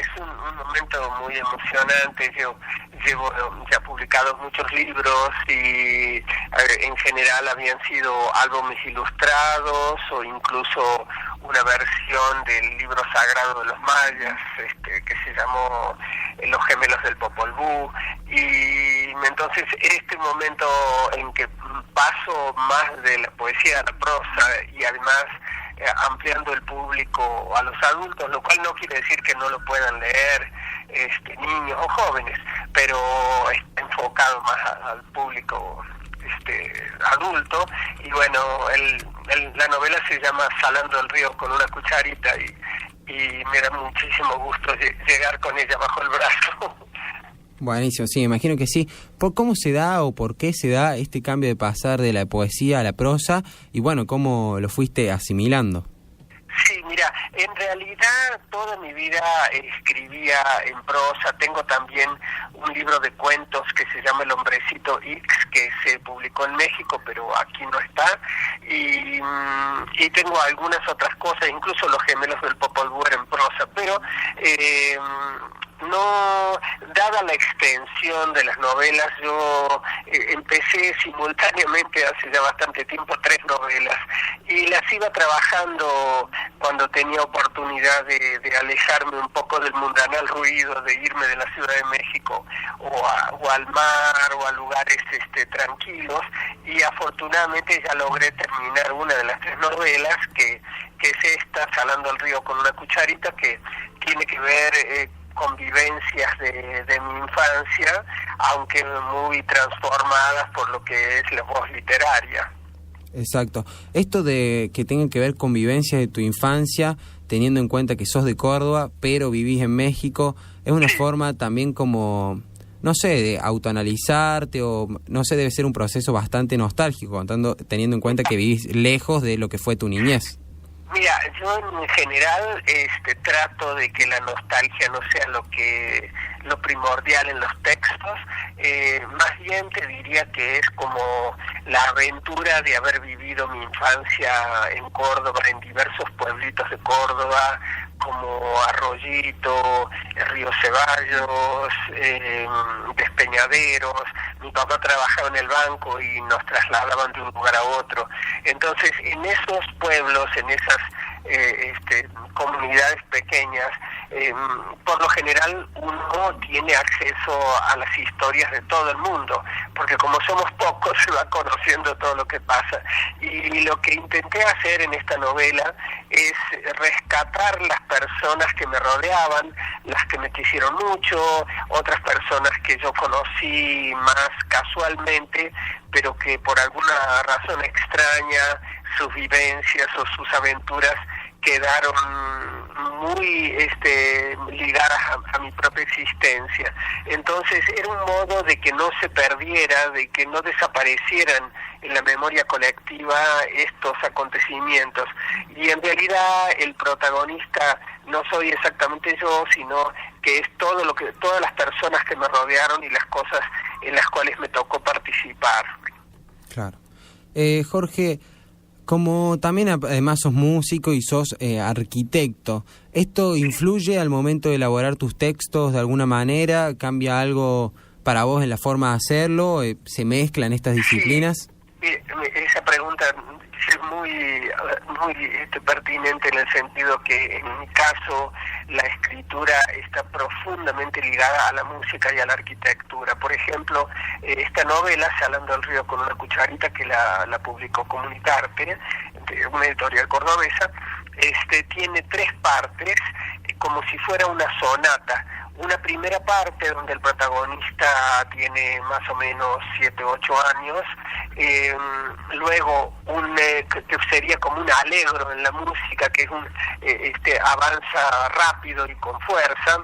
es un momento muy emocionante. Yo llevo ya publicados muchos libros y en general habían sido álbumes ilustrados o incluso una versión del libro sagrado de los mayas, que se llamó Los Gemelos del Popol Vuh, y entonces este momento en que paso más de la poesía a la prosa y además ampliando el público a los adultos, lo cual no quiere decir que no lo puedan leer niños o jóvenes, pero está enfocado más al público adulto. Y bueno, la novela se llama Salando el río con una cucharita y me da muchísimo gusto llegar con ella bajo el brazo. Buenísimo, sí, me imagino que sí. ¿Por cómo se da o por qué se da este cambio de pasar de la poesía a la prosa? Y bueno, ¿cómo lo fuiste asimilando? Sí, mira, en realidad toda mi vida escribía en prosa. Tengo también un libro de cuentos que se llama El Hombrecito X, que se publicó en México, pero aquí no está. Y tengo algunas otras cosas, incluso Los Gemelos del Popol Vuh en prosa, pero no, dada la extensión de las novelas, yo empecé simultáneamente hace ya bastante tiempo 3 novelas y las iba trabajando cuando tenía oportunidad de alejarme un poco del mundanal ruido, de irme de la Ciudad de México o al mar o a lugares tranquilos, y afortunadamente ya logré terminar una de las 3 novelas que es esta, Salando el río con una cucharita, que tiene que ver convivencias de mi infancia, aunque muy transformadas por lo que es la voz literaria. Exacto. Esto de que tenga que ver convivencias de tu infancia, teniendo en cuenta que sos de Córdoba, pero vivís en México, es una forma también como, no sé, de autoanalizarte, o no sé, debe ser un proceso bastante nostálgico, teniendo en cuenta que vivís lejos de lo que fue tu niñez. Mira, yo en general trato de que la nostalgia no sea lo primordial en los textos. Más bien te diría que es como la aventura de haber vivido mi infancia en Córdoba, en diversos pueblitos de Córdoba, como Arroyito, Río Ceballos, Despeñaderos. Mi papá trabajaba en el banco y nos trasladaban de un lugar a otro. Entonces, en esos pueblos, en esas comunidades pequeñas, por lo general uno tiene acceso a las historias de todo el mundo, porque como somos pocos se va conociendo todo lo que pasa. Y lo que intenté hacer en esta novela es rescatar las personas que me rodeaban, las que me quisieron mucho, otras personas que yo conocí más casualmente, pero que por alguna razón extraña, sus vivencias o sus aventuras quedaron muy ligadas a mi propia existencia. Entonces era un modo de que no se perdiera, de que no desaparecieran en la memoria colectiva estos acontecimientos. Y en realidad el protagonista no soy exactamente yo, sino que es todas las personas que me rodearon y las cosas en las cuales me tocó participar. Claro. Jorge, como también además sos músico y sos arquitecto, ¿esto influye al momento de elaborar tus textos de alguna manera? ¿Cambia algo para vos en la forma de hacerlo? ¿Se mezclan estas disciplinas? Sí, esa pregunta es muy pertinente en el sentido que en mi caso la escritura está profundamente ligada a la música y a la arquitectura. Por ejemplo, esta novela, Salando el río con una cucharita, que la publicó Comunicarte, una editorial cordobesa, tiene 3 partes, como si fuera una sonata. Una primera parte donde el protagonista tiene más o menos 7 u 8 años, luego que sería como un allegro en la música, que es avanza rápido y con fuerza.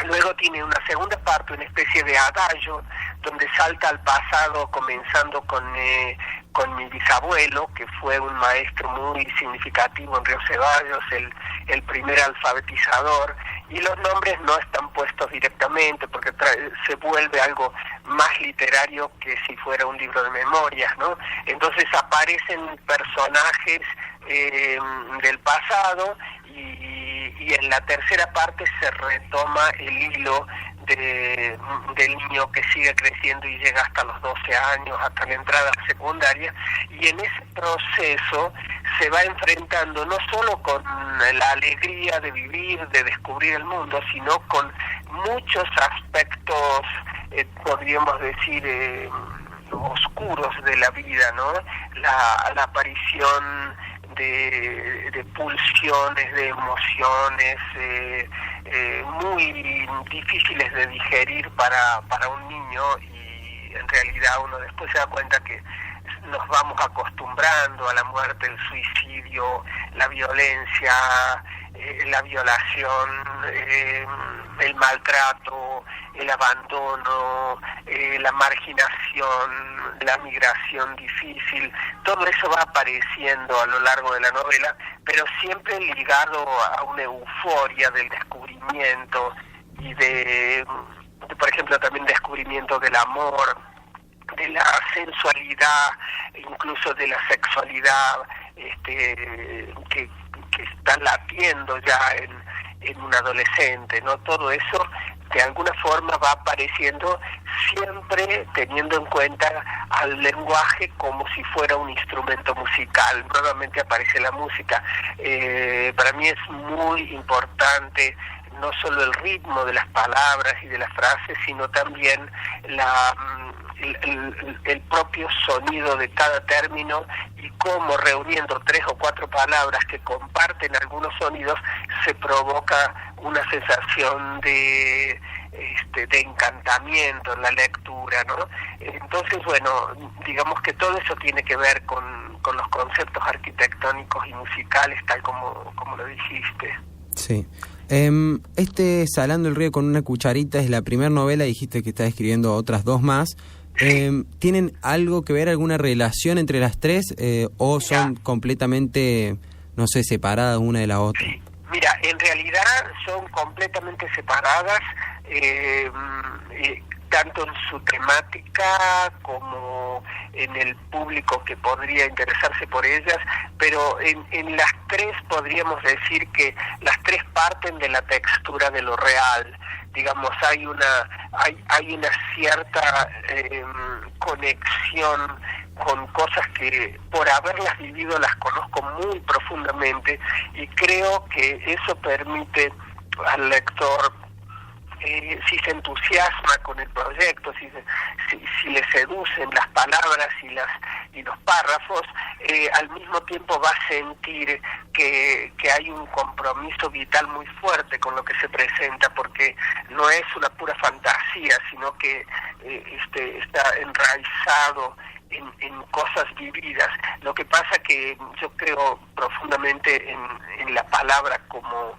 Luego tiene una segunda parte, una especie de adagio, donde salta al pasado, comenzando con mi bisabuelo, que fue un maestro muy significativo en Río Ceballos, el primer alfabetizador, y los nombres no están puestos directamente porque se vuelve algo más literario que si fuera un libro de memorias, ¿no? Entonces aparecen personajes del pasado y y en la tercera parte se retoma el hilo del niño que sigue creciendo y llega hasta los 12 años, hasta la entrada a la secundaria, y en ese proceso se va enfrentando no solo con la alegría de vivir, de descubrir el mundo, sino con muchos aspectos, podríamos decir, oscuros de la vida, ¿no? La aparición de pulsiones, de emociones muy difíciles de digerir para un niño, y en realidad uno después se da cuenta que nos vamos acostumbrando a la muerte, el suicidio, la violencia, la violación, el maltrato, el abandono, la marginación, la migración difícil. Todo eso va apareciendo a lo largo de la novela, pero siempre ligado a una euforia del descubrimiento y de por ejemplo, también descubrimiento del amor, de la sensualidad, incluso de la sexualidad que está latiendo ya en un adolescente, ¿no? Todo eso de alguna forma va apareciendo, siempre teniendo en cuenta al lenguaje como si fuera un instrumento musical. Nuevamente aparece la música. Para mí es muy importante no solo el ritmo de las palabras y de las frases, sino también el propio sonido de cada término, y cómo reuniendo 3 o 4 palabras que comparten algunos sonidos se provoca una sensación de encantamiento en la lectura, ¿no? Entonces, bueno, digamos que todo eso tiene que ver con los conceptos arquitectónicos y musicales, tal como lo dijiste. Sí. Salando el río con una cucharita es la primera novela, dijiste que estás escribiendo otras 2 más. ¿Tienen algo que ver, alguna relación entre las 3 o son completamente, no sé, separadas una de la otra? Sí. Mira, en realidad son completamente separadas, tanto en su temática como en el público que podría interesarse por ellas, pero en las 3 podríamos decir que las 3 parten de la textura de lo real. Digamos, hay una cierta conexión con cosas que por haberlas vivido las conozco muy profundamente, y creo que eso permite al lector, si se entusiasma con el proyecto, si le seducen las palabras y los párrafos, al mismo tiempo va a sentir que hay un compromiso vital muy fuerte con lo que se presenta, porque no es una pura fantasía, sino que está enraizado en cosas vividas. Lo que pasa que yo creo profundamente en la palabra como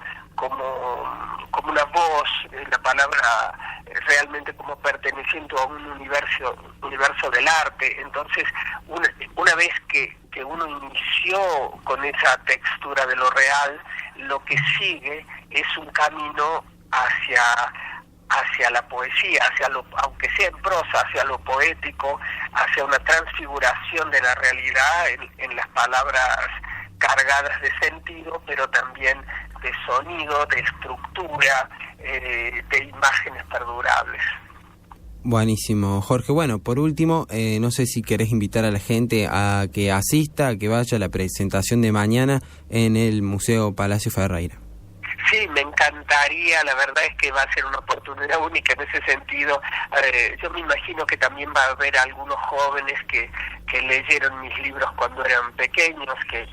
una voz, la palabra realmente como perteneciendo a un universo del arte. Entonces, una vez que uno inició con esa textura de lo real, lo que sigue es un camino hacia la poesía, aunque sea en prosa, hacia lo poético, hacia una transfiguración de la realidad en las palabras cargadas de sentido, pero también de sonido, de estructura, de imágenes perdurables. Buenísimo, Jorge. Bueno, por último, no sé si querés invitar a la gente a que asista, a que vaya a la presentación de mañana en el Museo Palacio Ferreira. Sí, me encantaría, la verdad es que va a ser una oportunidad única en ese sentido. Yo me imagino que también va a haber algunos jóvenes que leyeron mis libros cuando eran pequeños, que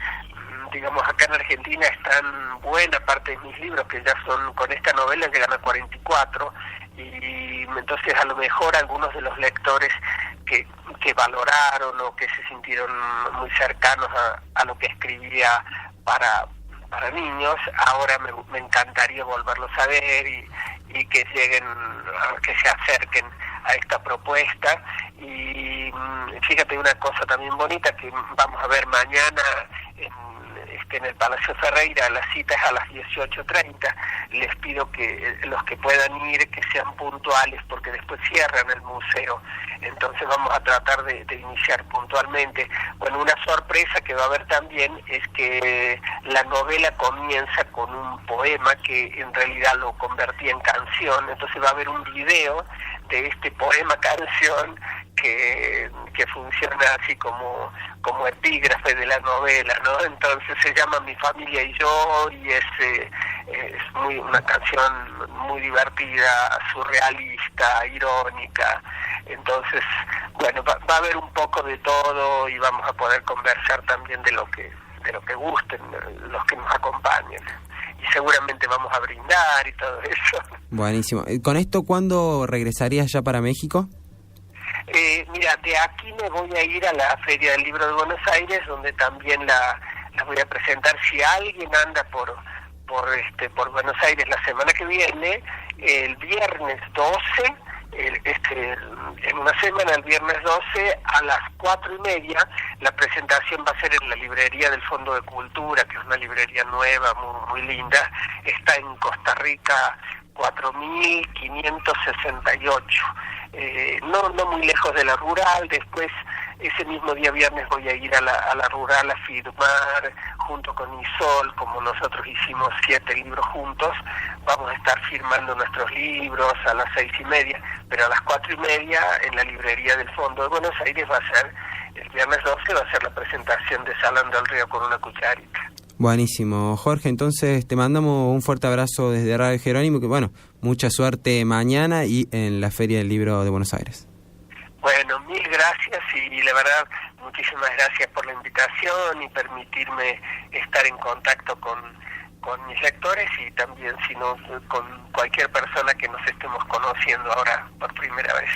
digamos acá en Argentina están buena parte de mis libros, que ya son, con esta novela llegan a 44, y entonces a lo mejor algunos de los lectores que valoraron o que se sintieron muy cercanos a lo que escribía para niños, ahora me encantaría volverlos a ver y que lleguen, que se acerquen a esta propuesta. Y fíjate una cosa también bonita que vamos a ver mañana en el Palacio Ferreira. La cita es a las 18:30. Les pido que los que puedan ir, que sean puntuales, porque después cierran el museo. Entonces vamos a tratar de iniciar puntualmente. Bueno, una sorpresa que va a haber también es que la novela comienza con un poema que en realidad lo convertí en canción. Entonces va a haber un video de este poema canción que funciona así como epígrafe de la novela, ¿no? Entonces se llama Mi familia y yo, y es una canción muy divertida, surrealista, irónica. Entonces, bueno, va a haber un poco de todo y vamos a poder conversar también de lo que gusten los que nos acompañen. Y seguramente vamos a brindar y todo eso. Buenísimo. ¿Con esto cuándo regresarías ya para México? Mira, de aquí me voy a ir a la Feria del Libro de Buenos Aires, donde también la voy a presentar. Si alguien anda por Buenos Aires la semana que viene, el viernes 12, en una semana, el viernes 12 a las 4:30, la presentación va a ser en la librería del Fondo de Cultura, que es una librería nueva, muy linda. Está en Costa Rica 4568, no muy lejos de la Rural. Después, ese mismo día viernes, voy a ir a la Rural a firmar junto con Isol, como nosotros hicimos 7 libros juntos. Vamos a estar firmando nuestros libros a las 6:30, pero a las 4:30 en la librería del Fondo de Buenos Aires va a ser, el viernes 12 va a ser la presentación de Salón del Río con una cucharita. Buenísimo, Jorge, entonces te mandamos un fuerte abrazo desde Radio Jerónimo, que bueno, mucha suerte mañana y en la Feria del Libro de Buenos Aires. Bueno, mil gracias y la verdad, muchísimas gracias por la invitación y permitirme estar en contacto con mis lectores y también, si no, con cualquier persona que nos estemos conociendo ahora por primera vez.